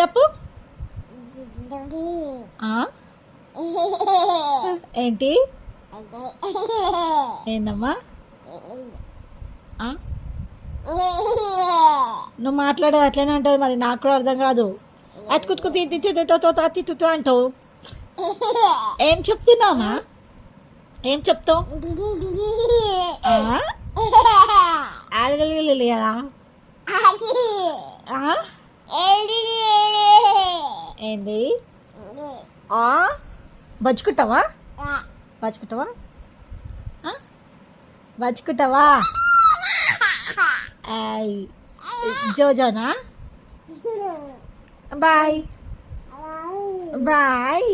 చెప్పు. ఆ? ఏంటి ఏందమ్మా? ఆ? నువ్వు మాట్లాడేది అట్లనే ఉంటుంది మరి, నాకు కూడా అర్థం కాదు. అతుకుతుకు తిత్తుతూ అంటావు. ఏం చెప్తున్నావమ్మా? ఏం చెప్తావు? ఆడగలిగలేరా? ఏంది? బజ్జుకుంటావా? బజ్జుకుంటావా? బజ్జుకుంటావా? జోజోనా? Bye bye.